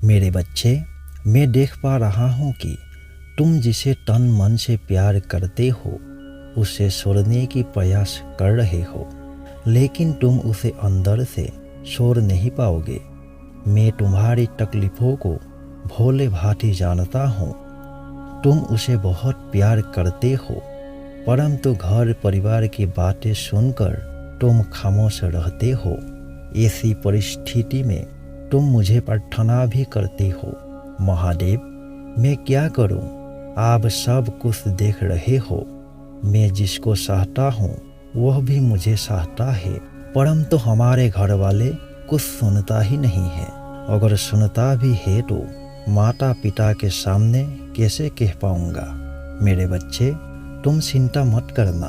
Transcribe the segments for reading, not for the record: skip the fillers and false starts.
मेरे बच्चे, मैं देख पा रहा हूँ कि तुम जिसे तन मन से प्यार करते हो उसे छोड़ने की प्रयास कर रहे हो, लेकिन तुम उसे अंदर से छोड़ नहीं पाओगे। मैं तुम्हारी तकलीफों को भोले भांति जानता हूँ। तुम उसे बहुत प्यार करते हो, परंतु घर परिवार की बातें सुनकर तुम खामोश रहते हो। ऐसी परिस्थिति में तुम मुझे प्रार्थना भी करते हो, महादेव मैं क्या करूं? आप सब कुछ देख रहे हो। मैं जिसको चाहता हूँ वह भी मुझे चाहता है, परंतु हमारे घर वाले कुछ सुनता ही नहीं है। अगर सुनता भी है तो माता पिता के सामने कैसे कह पाऊंगा? मेरे बच्चे, तुम चिंता मत करना,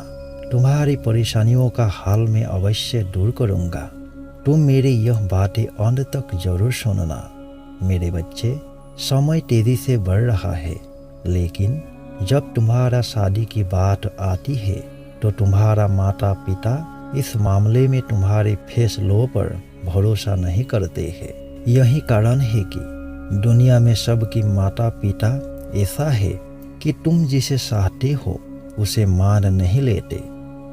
तुम्हारी परेशानियों का हाल मैं अवश्य दूर करूंगा। तुम मेरी यह बातें अंत तक जरूर सुनना। मेरे बच्चे, समय तेजी से बढ़ रहा है, लेकिन जब तुम्हारा शादी की बात आती है तो तुम्हारा माता पिता इस मामले में तुम्हारे फैसलों पर भरोसा नहीं करते हैं। यही कारण है कि दुनिया में सबकी माता पिता ऐसा है कि तुम जिसे चाहते हो उसे मान नहीं लेते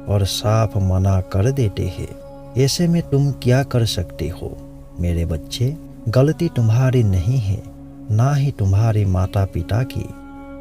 और साफ मना कर देते हैं। ऐसे में तुम क्या कर सकते हो? मेरे बच्चे, गलती तुम्हारी नहीं है, ना ही तुम्हारे माता पिता की।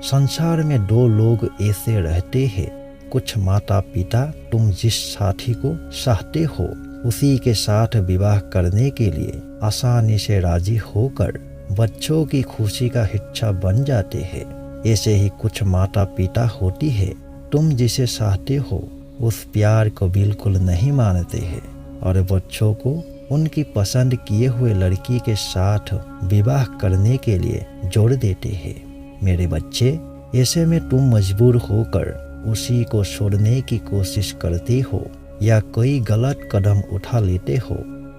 संसार में दो लोग ऐसे रहते हैं, कुछ माता पिता तुम जिस साथी को चाहते हो उसी के साथ विवाह करने के लिए आसानी से राजी होकर बच्चों की खुशी का हिस्सा बन जाते हैं। ऐसे ही कुछ माता पिता होती है, तुम जिसे चाहते हो उस प्यार को बिल्कुल नहीं मानते हैं और बच्चों को उनकी पसंद किए हुए लड़की के साथ विवाह करने के लिए जोड़ देते हैं। मेरे बच्चे, ऐसे में तुम मजबूर होकर उसी को छोड़ने की कोशिश करते हो या कोई गलत कदम उठा लेते हो।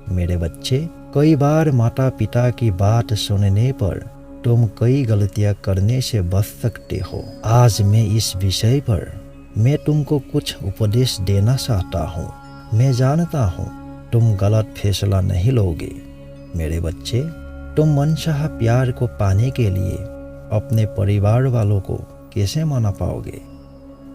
मेरे बच्चे, कई बार माता पिता की बात सुनने पर तुम कई गलतियां करने से बच सकते हो। आज मैं इस विषय पर मैं तुमको कुछ उपदेश देना चाहता हूँ। मैं जानता हूँ तुम गलत फैसला नहीं लोगे। मेरे बच्चे, तुम मनचाहा प्यार को पाने के लिए अपने परिवार वालों को कैसे मना पाओगे?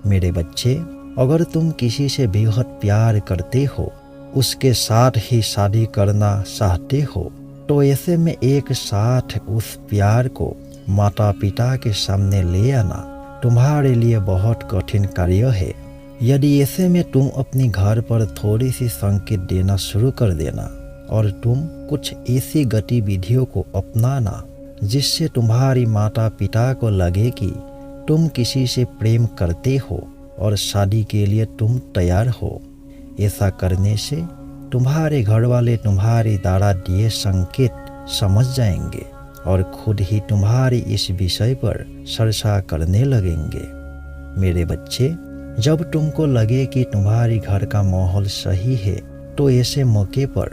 मेरे बच्चे, अगर तुम किसी से बेहद प्यार करते हो, उसके साथ ही शादी करना चाहते हो, तो ऐसे में एक साथ उस प्यार को माता पिता के सामने ले आना तुम्हारे लिए बहुत कठिन कार्य है। यदि ऐसे में तुम अपनी घर पर थोड़ी सी संकेत देना शुरू कर देना और तुम कुछ ऐसी गतिविधियों को अपनाना जिससे तुम्हारी माता पिता को लगे कि तुम किसी से प्रेम करते हो और शादी के लिए तुम तैयार हो। ऐसा करने से तुम्हारे घर वाले तुम्हारे द्वारा दिए संकेत समझ जाएंगे और खुद ही तुम्हारी इस विषय पर चर्चा करने लगेंगे। मेरे बच्चे, जब तुमको लगे कि तुम्हारी घर का माहौल सही है तो ऐसे मौके पर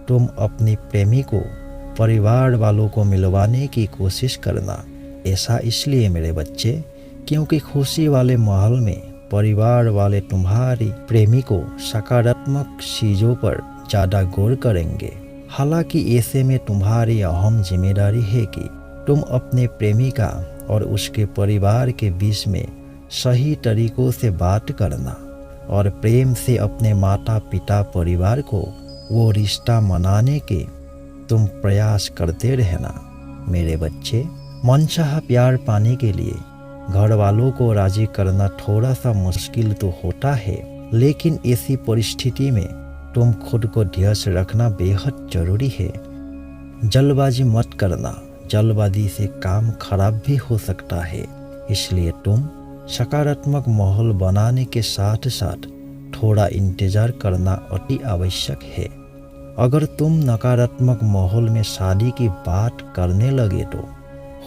तुम अपनी प्रेमी को परिवार वालों को मिलवाने की कोशिश करना। ऐसा इसलिए मेरे बच्चे, क्योंकि खुशी वाले माहौल में परिवार वाले तुम्हारी प्रेमी को सकारात्मक चीज़ों पर ज़्यादा गौर करेंगे। हालांकि ऐसे में तुम्हारी अहम जिम्मेदारी है कि तुम अपने प्रेमिका और उसके परिवार के बीच में सही तरीकों से बात करना और प्रेम से अपने माता पिता परिवार को वो रिश्ता मनाने के तुम प्रयास करते रहना। मेरे बच्चे, मनचाहा प्यार पाने के लिए घर वालों को राजी करना थोड़ा सा मुश्किल तो होता है, लेकिन ऐसी परिस्थिति में तुम खुद को धैर्य रखना बेहद जरूरी है। जल्दबाजी मत करना, जल्दबाजी से काम खराब भी हो सकता है। इसलिए तुम सकारात्मक माहौल बनाने के साथ साथ थोड़ा इंतजार करना अति आवश्यक है। अगर तुम नकारात्मक माहौल में शादी की बात करने लगे तो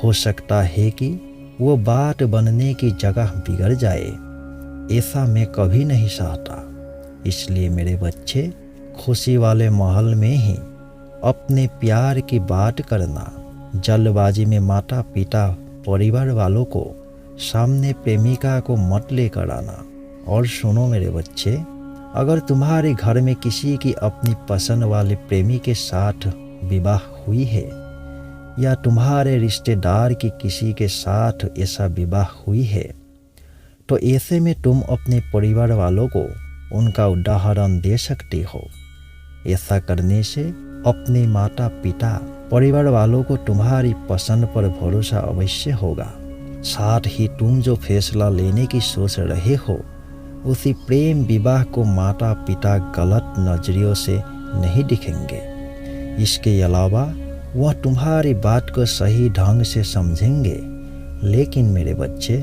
हो सकता है कि वो बात बनने की जगह बिगड़ जाए। ऐसा मैं कभी नहीं चाहता। इसलिए मेरे बच्चे, खुशी वाले माहौल में ही अपने प्यार की बात करना। जल्दबाजी में माता पिता परिवार वालों को सामने प्रेमिका को मत लेकर आना। और सुनो मेरे बच्चे, अगर तुम्हारे घर में किसी की अपनी पसंद वाले प्रेमी के साथ विवाह हुई है या तुम्हारे रिश्तेदार की किसी के साथ ऐसा विवाह हुई है, तो ऐसे में तुम अपने परिवार वालों को उनका उदाहरण दे सकते हो। ऐसा करने से अपने माता पिता परिवार वालों को तुम्हारी पसंद पर भरोसा अवश्य होगा। साथ ही तुम जो फैसला लेने की सोच रहे हो, उसी प्रेम विवाह को माता पिता गलत नजरियों से नहीं दिखेंगे। इसके अलावा वह तुम्हारी बात को सही ढंग से समझेंगे। लेकिन मेरे बच्चे,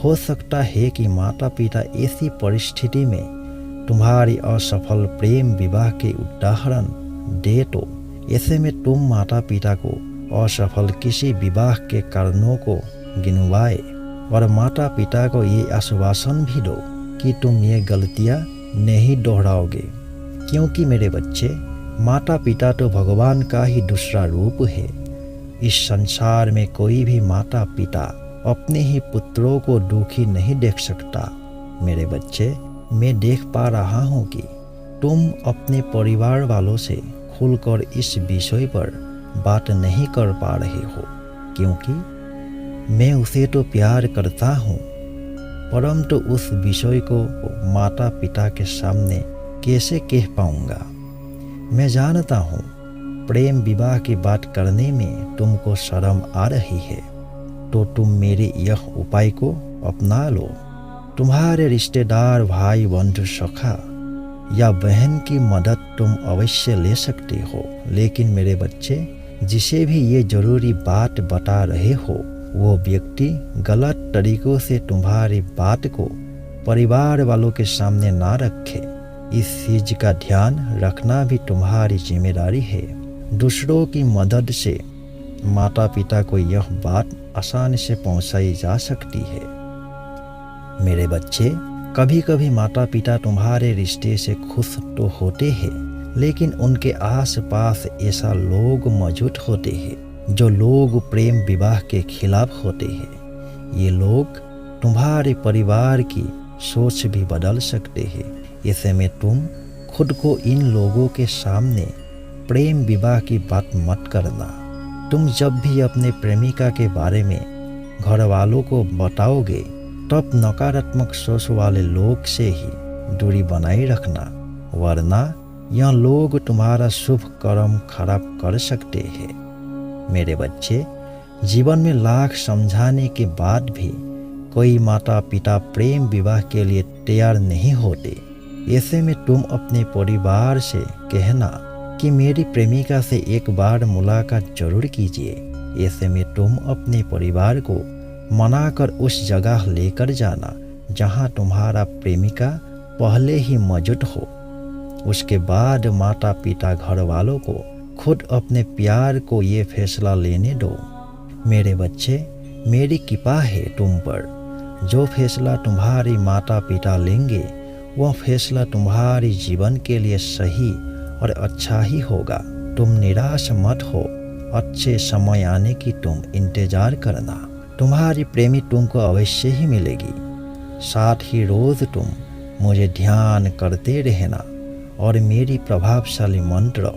हो सकता है कि माता पिता ऐसी परिस्थिति में तुम्हारी असफल प्रेम विवाह के उदाहरण दे, तो ऐसे में तुम माता पिता को असफल किसी विवाह के कारणों को गिनवाए और माता पिता को ये आश्वासन भी दो कि तुम ये गलतियां नहीं दोहराओगे। क्योंकि मेरे बच्चे, माता पिता तो भगवान का ही दूसरा रूप है। इस संसार में कोई भी माता पिता अपने ही पुत्रों को दुखी नहीं देख सकता। मेरे बच्चे, मैं देख पा रहा हूँ कि तुम अपने परिवार वालों से खुलकर इस विषय पर बात नहीं कर पा रहे हो, क्योंकि मैं उसे तो प्यार करता हूँ, परंतु उस विषय को माता पिता के सामने कैसे कह पाऊंगा। मैं जानता हूँ प्रेम विवाह की बात करने में तुमको शर्म आ रही है, तो तुम मेरे यह उपाय को अपना लो। तुम्हारे रिश्तेदार, भाई, बंधु, सखा या बहन की मदद तुम अवश्य ले सकते हो। लेकिन मेरे बच्चे, जिसे भी ये जरूरी बात बता रहे हो, वो व्यक्ति गलत तरीकों से तुम्हारी बात को परिवार वालों के सामने ना रखे। इस चीज का ध्यान रखना भी तुम्हारी जिम्मेदारी है। दूसरों की मदद से माता पिता को यह बात आसानी से पहुंचाई जा सकती है। मेरे बच्चे, कभी कभी माता पिता तुम्हारे रिश्ते से खुश तो होते हैं, लेकिन उनके आस पास ऐसा लोग मौजूद होते हैं जो लोग प्रेम विवाह के खिलाफ होते हैं। ये लोग तुम्हारे परिवार की सोच भी बदल सकते हैं। ऐसे में तुम खुद को इन लोगों के सामने प्रेम विवाह की बात मत करना। तुम जब भी अपने प्रेमिका के बारे में घर वालों को बताओगे, तब नकारात्मक सोच वाले लोग से ही दूरी बनाए रखना, वरना यह लोग तुम्हारा शुभ कर्म खराब कर सकते हैं। मेरे बच्चे, जीवन में लाख समझाने के बाद भी कोई माता पिता प्रेम विवाह के लिए तैयार नहीं होते। ऐसे में तुम अपने परिवार से कहना कि मेरी प्रेमिका से एक बार मुलाकात जरूर कीजिए। ऐसे में तुम अपने परिवार को मनाकर उस जगह लेकर जाना जहां तुम्हारा प्रेमिका पहले ही मौजूद हो। उसके बाद माता पिता घर वालों को खुद अपने प्यार को ये फैसला लेने दो। मेरे बच्चे, मेरी कृपा है तुम पर। जो फैसला तुम्हारी माता पिता लेंगे, वह फैसला तुम्हारे जीवन के लिए सही और अच्छा ही होगा। तुम निराश मत हो। अच्छे समय आने की तुम इंतजार करना। तुम्हारी प्रेमी तुमको अवश्य ही मिलेगी। साथ ही रोज तुम मुझे ध्यान करते रहना और मेरी प्रभावशाली मंत्र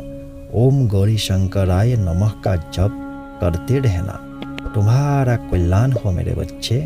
ओम गौरी शंकराय नमः का जप करते रहना। तुम्हारा कल्याण हो मेरे बच्चे।